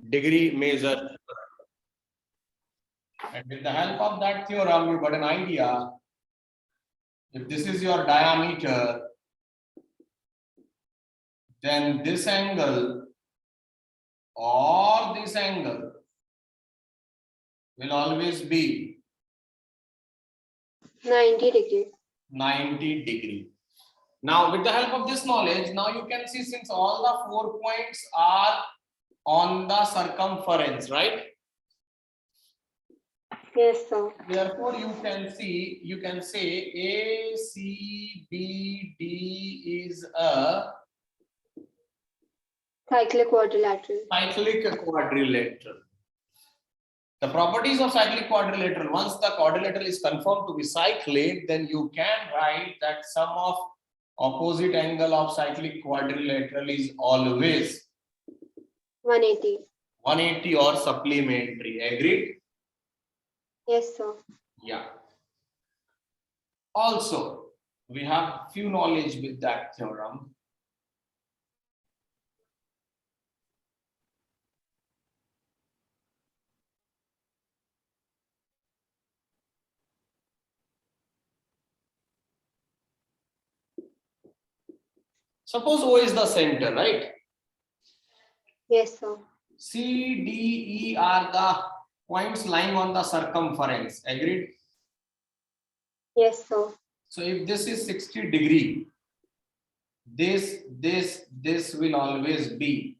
degree measure. And with the help of that theorem, you got an idea. If this is your diameter, then this angle or this angle will always be 90 degree. 90 degree. Now, with the help of this knowledge, now you can see, since all the 4 points are on the circumference, right? Yes, sir. Therefore, you can say A, C, B, D is a Cyclic quadrilateral. cyclic quadrilateral. The properties of cyclic quadrilateral, once the quadrilateral is confirmed to be cyclic, then you can write that sum of opposite angle of cyclic quadrilateral is always 180. 180 or supplementary. Agreed? Yes, sir. Yeah. Also, we have few knowledge with that theorem. Suppose O is the center, right? Yes, sir. C, D, E are the points lying on the circumference. Agreed? Yes, sir. So if this is 60 degree, this will always be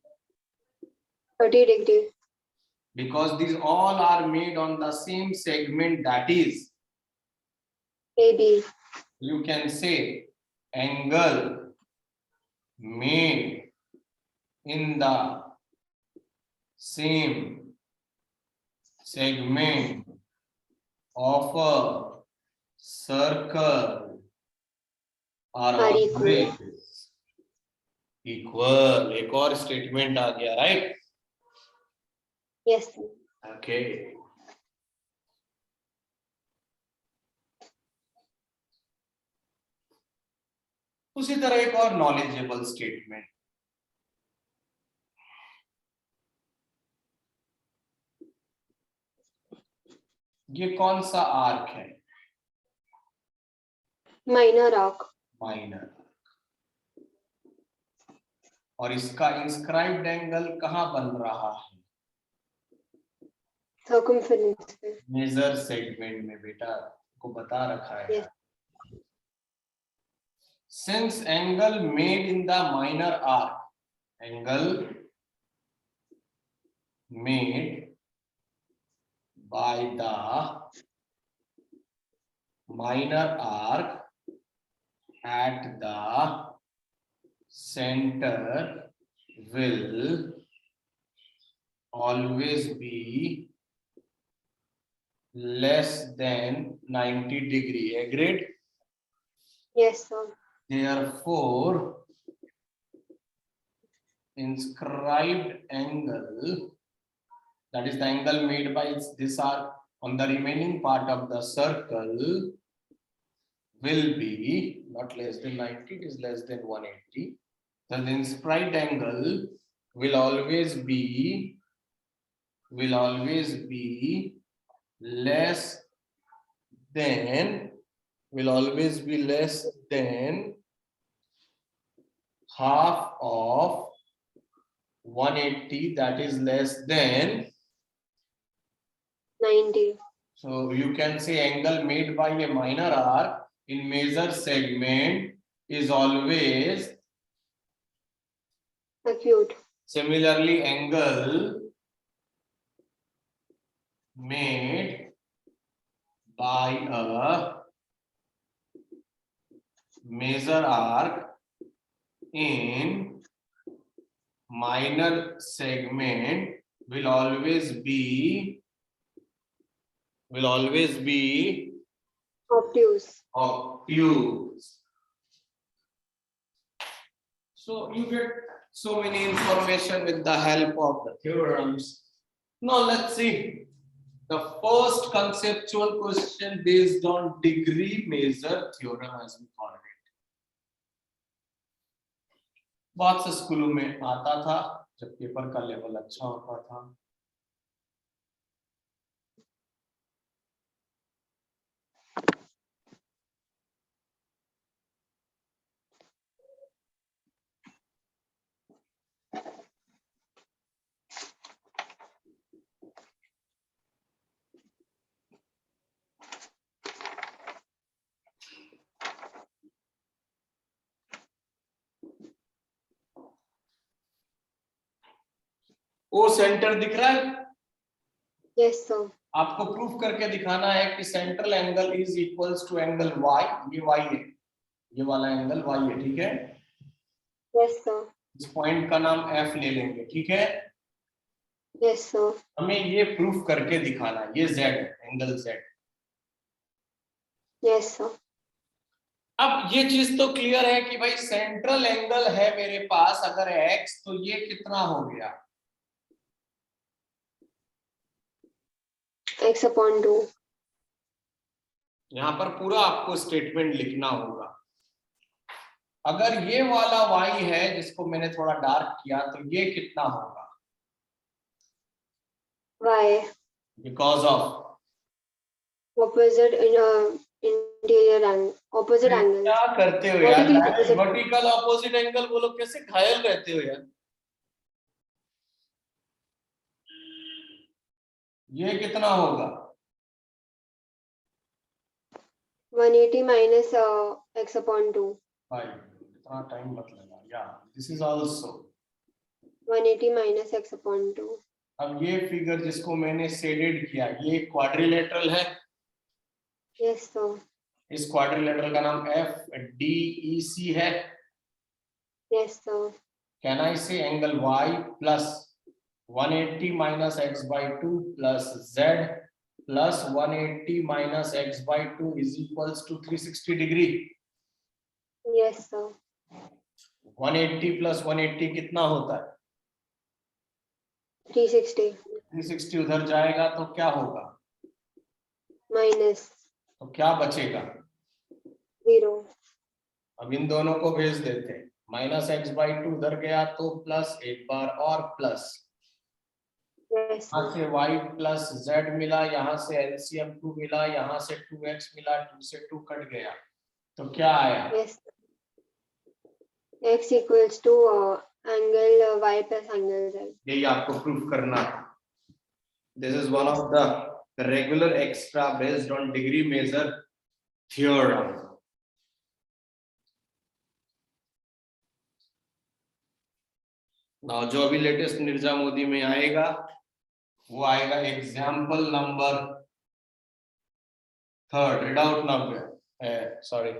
30 degree. because these all are made on the same segment, that is, AB. you can say angle made in the same segment of a circle are Are equal. always equal. एक और statement आ गया, right? Yes, sir. Okay. उसी तरह एक और knowledgeable statement. ये कौन सा आर्क है? Minor arc. माइनर. और इसका इंस्क्राइब्ड एंगल कहाँ बन रहा है? Circumference. मेजर सेगमेंट में. बेटा को बता रखा है. Yes. Since angle made in the minor arc, angle made by the minor arc at the center will always be less than 90 degree. Agreed? Yes, sir. Therefore, inscribed angle, that is the angle made by this arc on the remaining part of the circle, will be not less than 90, it is less than 180. So the inscribed angle will always be less than half of 180, that is less than 90. So you can say angle made by a minor arc in major segment is always Acute. similarly angle made by a major arc in minor segment will always be Obtuse. obtuse. So you get so many information with the help of the theorems. Now let's see the first conceptual question based on degree measure theorem, as we call it. बहुत से स्कूलों में आता था, जब paper का level अच्छा होता था। ओ सेंटर दिख रहा है? Yes, sir. आपको प्रूफ करके दिखाना है कि central angle is equals to angle y। ये y है, ये वाला एंगल y है, ठीक है। Yes, sir. इस पॉइंट का नाम f ले लेंगे, ठीक है। Yes, sir. हमें ये प्रूफ करके दिखाना है, ये z है, एंगल z। Yes, sir. अब ये चीज तो क्लियर है कि भाई सेंट्रल एंगल है मेरे पास अगर x, तो ये कितना हो गया? X upon 2. यहाँ पर पूरा आपको स्टेटमेंट लिखना होगा। अगर ये वाला y है जिसको मैंने थोड़ा डार्क किया, तो ये कितना होगा? Y. Because of Opposite interior angle. Opposite angles. क्या करते हो यार? Vertically opposite. Vertical opposite angle बोलो, कैसे घायल रहते हो यार। ये कितना होगा? 180 minus X upon 2. भाई इतना टाइम मत लगा यार। This is also 180 minus X upon 2. अब ये फिगर जिसको मैंने शेडेड किया, ये क्वाड्रिलेटरल है। Yes, sir. इस क्वाड्रिलेटरल का नाम FDEC है। Yes, sir. Can I say angle y plus 180 minus x by 2 plus z plus 180 minus x by 2 is equals to 360 degree. Yes, sir. 180 plus 180 कितना होता है? 360 360 उधर जाएगा तो क्या होगा? minus तो क्या बचेगा? 0. अब इन दोनों को भेज देते हैं। माइनस एक्स बाई 2 उधर गया तो प्लस, एक बार और प्लस, Yes, यहाँ sir. से y प्लस z मिला, यहाँ से एलसीएम 2 मिला, यहाँ से 2x मिला, 2 से 2 कट गया, तो क्या आया? Yes. X equals to angle y plus angle z. यही आपको प्रूफ करना है। This is one of the regular extra based on degree measure theorem. Now जो अभी लेटेस्ट निर्जा मोदी में आएगा वो आएगा example number 3rd। Read out now, sorry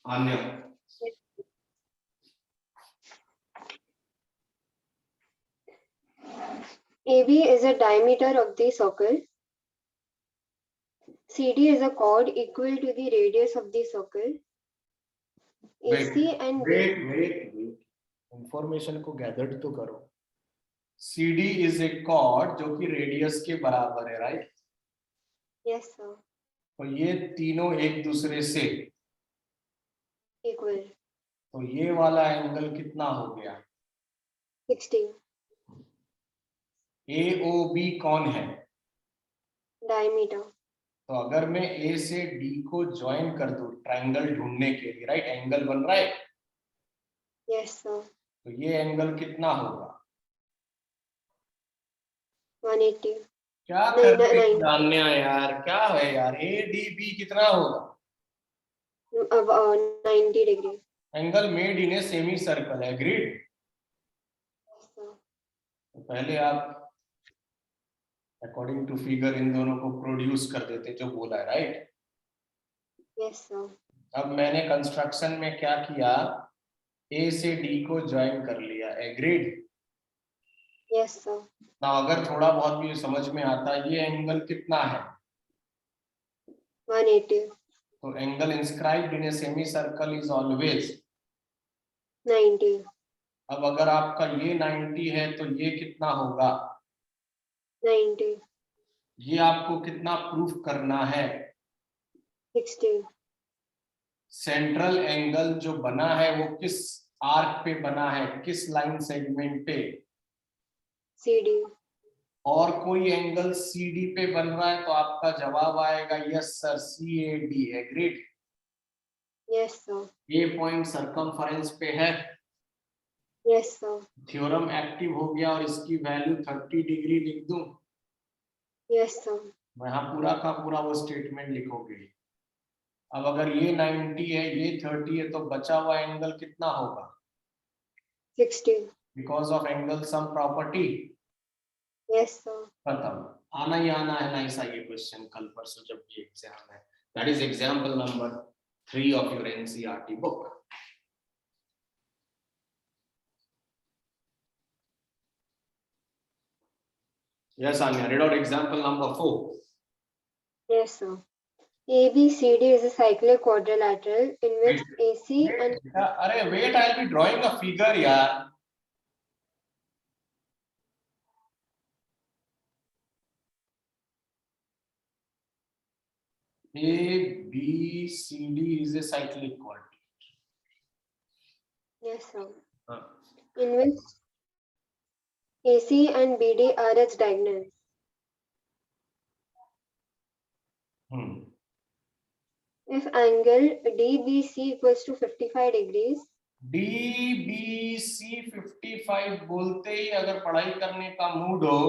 Anya. AB is a diameter of the circle. CD is a chord equal to the radius of the circle. AC and wait information को gathered तो करो। CD is a cord जो कि radius के बराबर है, right? yes, sir. तो ये तीनों एक दूसरे से, Equal तो ये वाला एंगल कितना हो गया? 60. AOB कौन है? Diameter. तो अगर मैं A से D को ज्वाइन कर दूं ट्रायंगल ढूंढने के लिए, राइट, एंगल बन रहा है, Yes, sir. तो ये एंगल कितना होगा? 180. क्या नहीं, करते नहीं, नहीं। जानने यार, क्या है यार? ADB कितना होगा? Of 90 degree. Angle made in a semi circle, agreed? Yes, sir. तो पहले आप अकॉर्डिंग टू फिगर इन दोनों को प्रोड्यूस कर देते जो बोला है, राइट? Yes, sir. अब मैंने कंस्ट्रक्शन में क्या किया, A से D को ज्वाइन कर लिया, एग्रीड? Yes, sir. ना अगर थोड़ा बहुत भी समझ में आता है, ये एंगल कितना है? 180. तो angle inscribed in a semi circle is always 90. अब अगर आपका ये 90 है तो ये कितना होगा? 90. ये आपको कितना प्रूफ करना है? 60. सेंट्रल एंगल जो बना है वो किस आर्क पे बना है, किस लाइन सेगमेंट पे? CD. और कोई एंगल CD पे बन रहा है तो आपका जवाब आएगा yes sir CAD। Agreed? Yes, sir. ये पॉइंट सरकमफरेंस पे है, Yes, sir. थ्योरम एक्टिव हो गया और इसकी वैल्यू 30 डिग्री लिख दूं? Yes, sir. यहाँ पूरा का पूरा वो स्टेटमेंट लिखोगे। अब अगर ये 90 है, ये 30 है, तो बचा हुआ एंगल कितना होगा? 60. Because of angle sum property. Yes, sir. खत्म। आना ही आना है ना ऐसा ये क्वेश्चन कल परसों जब ये एग्जाम है। That is example number 3 of your NCERT book. Yes, Anya, read out example number 4. Yes, sir. ABCD is a cyclic quadrilateral in which AC and अरे wait, I'll be drawing a figure यार। ABCD is a cyclic quadrilateral। yes, sir. हाँ। In which AC and BD are its diagonals. If angle DBC equals to 55 degrees, DBC 55 बोलते ही अगर पढ़ाई करने का mood हो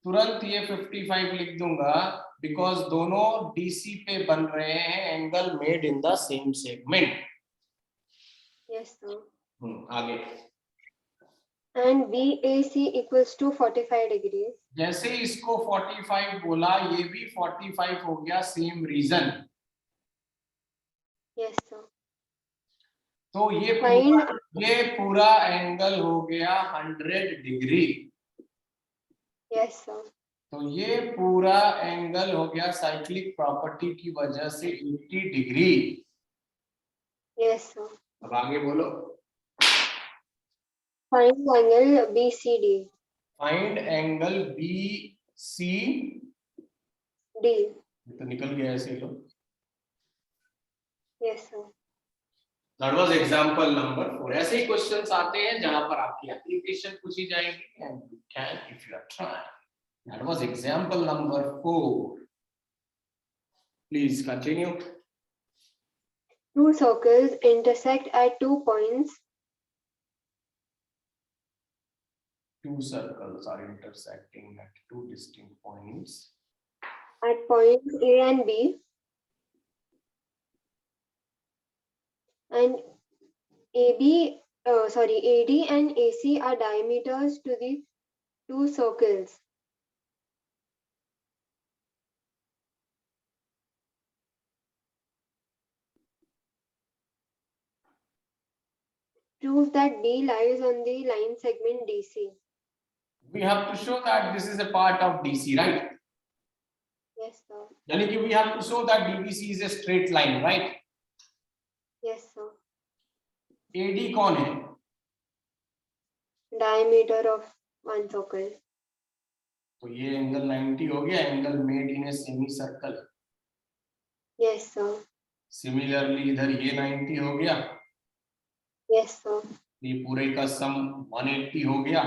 तुरंत ये 55 लिख दूंगा, बिकॉज दोनों DC पे बन रहे हैं angle made in the same segment. yes, sir. आगे। And BAC equals to 45 degrees. जैसे इसको 45 बोला, ये भी 45 हो गया, सेम रीजन। Yes, sir. तो ये पूरा एंगल हो गया 100 डिग्री। Yes, sir. तो ये पूरा एंगल हो गया साइक्लिक प्रॉपर्टी की वजह से 80 डिग्री। Yes, sir. अब आगे बोलो। Find angle BCD. Find angle BCD। तो निकल गया ऐसे लो। Yes, sir. That was example number 4। ऐसे ही क्वेश्चंस आते हैं जहां पर आपकी एप्लीकेशन पूछी जाएगी and you can if you are trying। That was example number 4। Please continue। Two circles intersect at 2 points. Two circles are intersecting at 2 distinct points At points A and B, and AD and AC are diameters to the two circles. Prove that D lies on the line segment DC. we have to show that this is a part of DC, right? Yes, sir. यानी कि we have to show that DBC is a straight line, right? Yes, sir. AD कौन है? Diameter of one circle. तो ये angle 90 हो गया, angle made in a semi circle. Yes, sir. Similarly इधर ये 90 हो गया। Yes, sir. ये पूरे का सम 180 हो गया।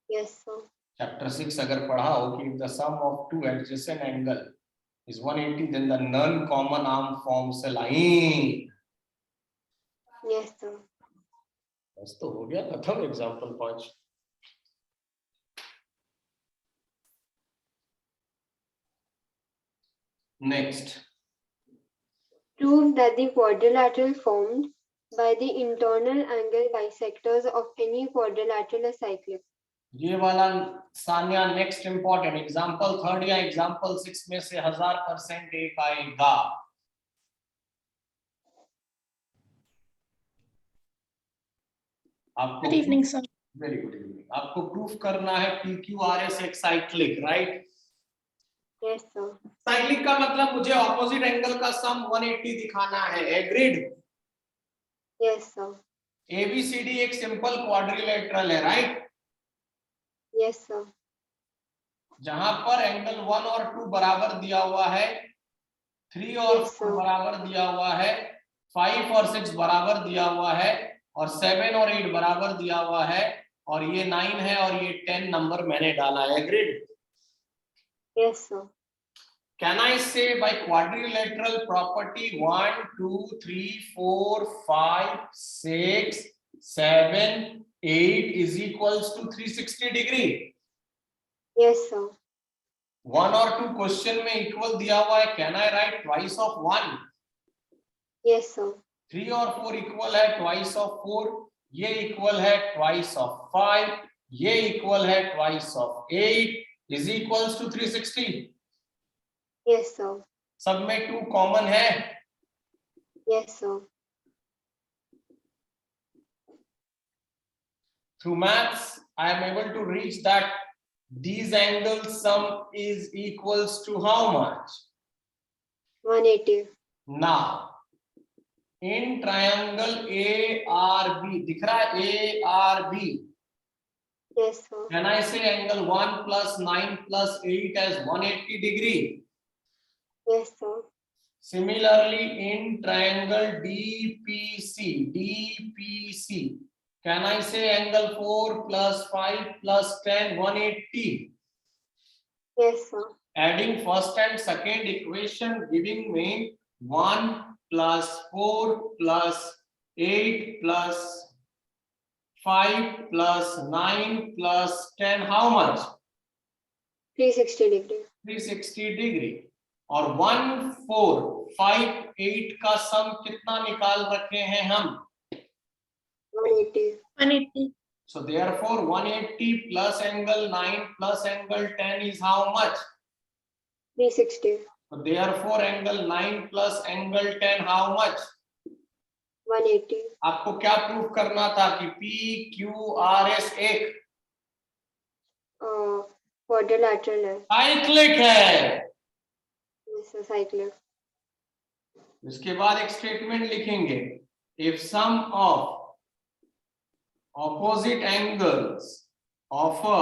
Yes, sir. चैप्टर 6 अगर पढ़ा हो कि the sum of two adjacent angle is 180, then the non-common arm forms a line। Yes, sir. बस तो हो गया, खत्म example 5। Next. Prove that the quadrilateral formed by the internal angle bisectors of any quadrilateral is cyclic. ये वाला Sanya next important example 3 या example 6 में से 1000% एक आएगा। आपको good evening sir. Very good evening. आपको प्रूफ करना है PQRS एक cyclic, right? Yes, sir. Cyclic का मतलब मुझे ऑपोजिट एंगल का सम 180 दिखाना है। एग्रीड? Yes, sir. ABCD एक सिंपल क्वाड्रिलेटरल है, राइट? Yes, sir. जहां पर एंगल 1 और 2 बराबर दिया हुआ है, 3 और Yes, 4 sir. बराबर दिया हुआ है, 5 और 6 बराबर दिया हुआ है, और 7 और 8 बराबर दिया हुआ है, और ये 9 है और ये 10 नंबर मैंने डाला है, agreed? Yes, sir. Can I say by quadrilateral property 1, 2, 3, 4, 5, 6, 7, 8 is equals to 360 degree? Yes, sir. 1 और 2 क्वेश्चन में इक्वल दिया हुआ है, can I right twice of 1? Yes, sir. 3 और 4 इक्वल है ट्वाइस ऑफ 4, ये इक्वल है ट्वाइस ऑफ 5, ये इक्वल है twice of 8 is equals to 360. Yes, sir. सब में 2 कॉमन है. Yes, sir. Through maths I am able to reach that these angles sum is equals to how much? 180. Now in triangle ARB, दिख रहा है ARB, Yes, sir. can I say angle 1 plus 9 plus 8 as 180 degree? Yes, sir. Similarly in triangle DPC, can I say angle 4 plus 5 plus 10 180? Yes, sir. Adding first and second equation giving me 1 plus 4 plus 8 plus 5 plus 9 plus 10 how much? 360 degree. 360 degree. और 1 4 5 8 का सम कितना निकाल रखे हैं हम? 180. 180. So therefore 180 plus angle 9 plus angle 10 is how much? 360. So therefore angle 9 plus angle 10 how much? 180. आपको क्या proof करना था कि PQRS एक Quadrilateral है. साइक्लिक है. Yes, sir. Cyclic. इसके बाद एक स्टेटमेंट लिखेंगे, if sum of opposite angles of a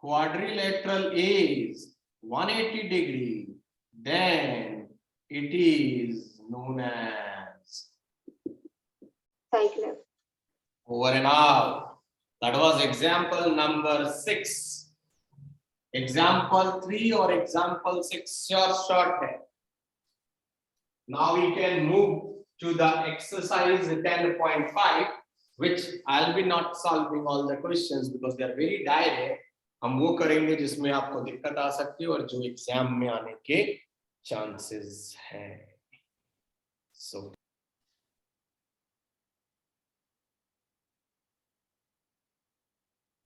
quadrilateral is 180 degree, then it is known as Cyclic. over and out. That was example number 6. Example 3 or example 6 short है. Now we can move to the exercise 10.5, which I'll be not solving all the questions because they are very direct. हम वो करेंगे जिसमें आपको दिक्कत आ सकती है और जो एग्जाम में आने के चांसेस हैं. So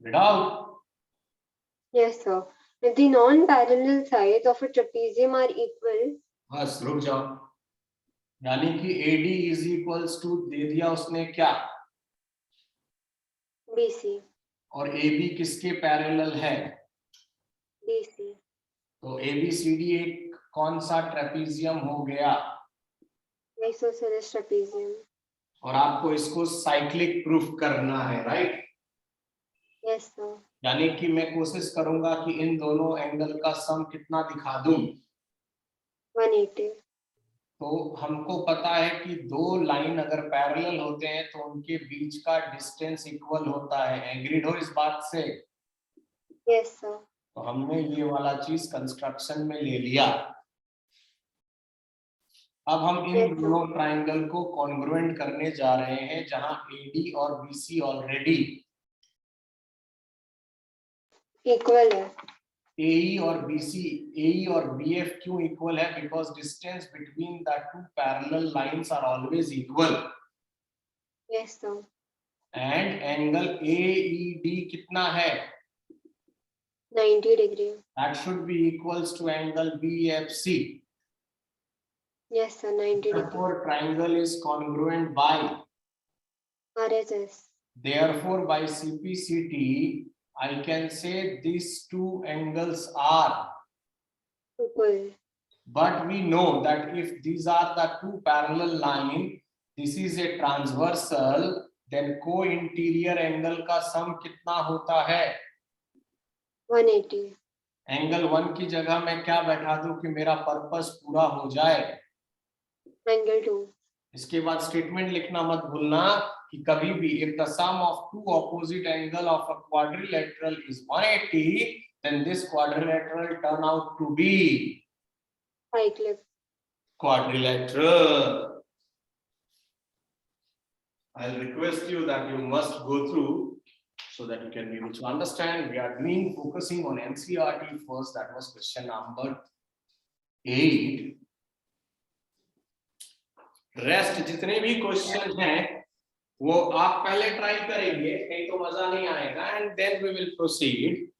read out. Yes, sir. If the non-parallel sides of a trapezium are equal, बस रुक जाओ. यानी कि AD is equals to दे दिया उसने क्या, BC. और AB किसके पैरेलल है? BC. तो ABCD एक कौन सा ट्रेपीजियम हो गया? Isosceles trapezium. और आपको इसको साइक्लिक प्रूफ करना है, राइट? Yes, sir. यानी कि मैं कोशिश करूंगा कि इन दोनों एंगल का सम कितना दिखा दूं. 180. तो हमको पता है कि दो लाइन अगर पैरेलल होते हैं तो उनके बीच का डिस्टेंस इक्वल होता है. एग्रीड हो इस बात से? Yes, sir. तो हमने ये वाला चीज कंस्ट्रक्शन में ले लिया. अब हम इन Yes, sir. दोनों ट्राइंगल को कॉन्ग्रुएंट करने जा रहे हैं जहां AD और BC ऑलरेडी Equal है. AE और BC, AE और BF क्यों इक्वल है? Because distance between the two parallel lines are always equal. Yes, sir. And angle AED कितना है? 90 degree. That should be equals to angle BFC. Yes, sir. 90 degree. Therefore triangle is congruent by, RHS. therefore by CPCT I can say these two angles are. Equal. But we know that if these are the two parallel line, this is a transversal, then co-interior angle का sum कितना होता है? 180. Angle 1 की जगह मैं क्या बैठा दूं कि मेरा पर्पस पूरा हो जाए? Angle 2. इसके बाद स्टेटमेंट लिखना मत भूलना कि कभी भी if the sum of two opposite angle of a quadrilateral is 180, then this quadrilateral turn out to be cyclic. quadrilateral. I'll request you that you must go through so that you can be able to understand. We are doing focusing on NCERT first. That was question number 8. Rest जितने भी question हैं वो आप पहले try करेंगे, नहीं तो मजा नहीं आएगा, and then we will proceed